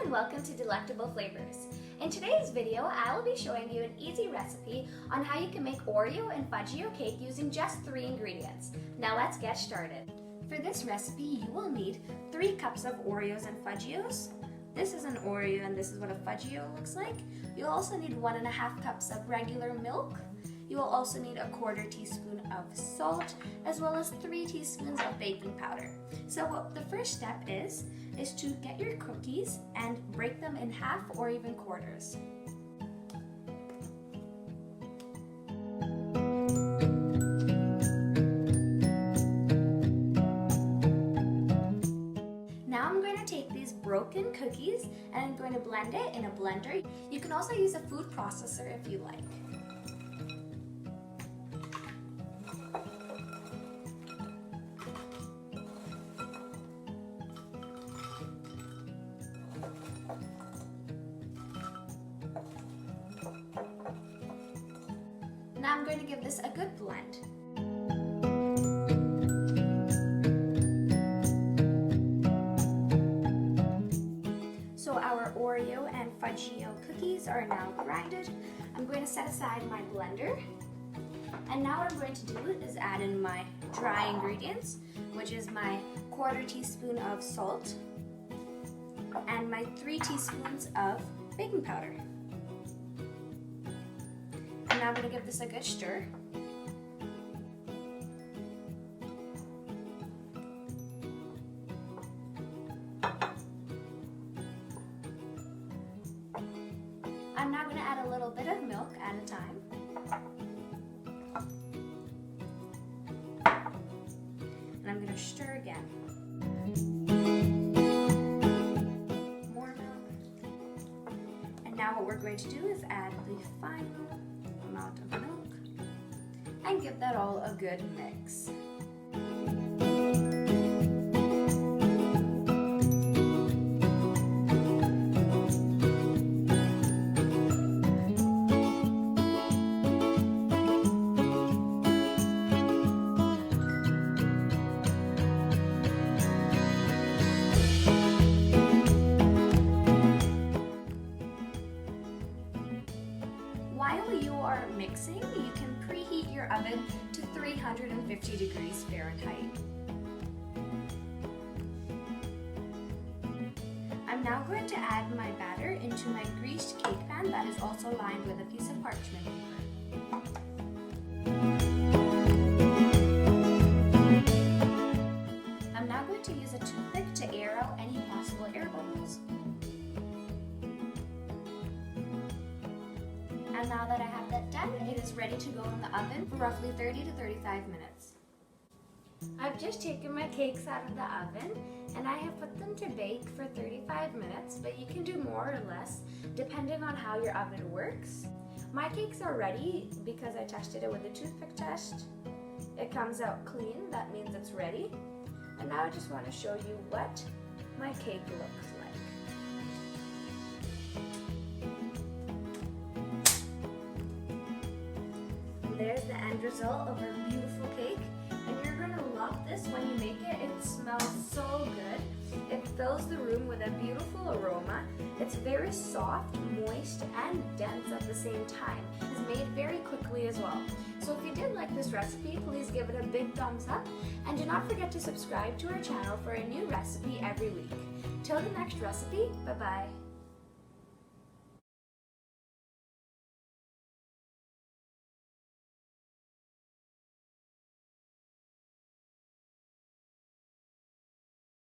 and welcome to Delectable Flavors. In today's video, I will be showing you an easy recipe on how you can make Oreo and Fudgee-o cake using just 3 ingredients. Now let's get started. For this recipe, you will need 3 cups of Oreos and Fudgee-os. This is an Oreo and this is what a Fudgee-o looks like. You'll also need 1.5 cups of regular milk. You will also need 1/4 teaspoon of salt, as well as 3 teaspoons of baking powder. So the first step is to get your cookies and break them in half or even quarters. Now I'm going to take these broken cookies and I'm going to blend it in a blender. You can also use a food processor if you like. Now I'm going to give this a good blend. So our Oreo and Fudgee-o cookies are now grinded. I'm going to set aside my blender. And now what I'm going to do is add in my dry ingredients, which is my 1/4 teaspoon of salt and my 3 teaspoons of baking powder. And now I'm going to give this a good stir. I'm now going to add a little bit of milk at a time. And I'm going to stir again. More milk. And now what we're going to do is add the final amount of milk and give that all a good mix. While you are mixing, you can preheat your oven to 350 degrees Fahrenheit. I'm now going to add my batter into my greased cake pan that is also lined with a piece of parchment paper. I'm now going to use a toothpick to air out any possible air bubbles. And now that I have that done, it is ready to go in the oven for roughly 30 to 35 minutes. I've just taken my cakes out of the oven and I have put them to bake for 35 minutes, but you can do more or less depending on how your oven works. My cakes are ready because I tested it with a toothpick test. It comes out clean, that means it's ready. And now I just want to show you what my cake looks like. There's the end result of our beautiful cake, and you're going to love this when you make it. It smells so good. It fills the room with a beautiful aroma. It's very soft, moist, and dense at the same time. It's made very quickly as well. So if you did like this recipe, please give it a big thumbs up, and do not forget to subscribe to our channel for a new recipe every week. Till the next recipe, bye-bye.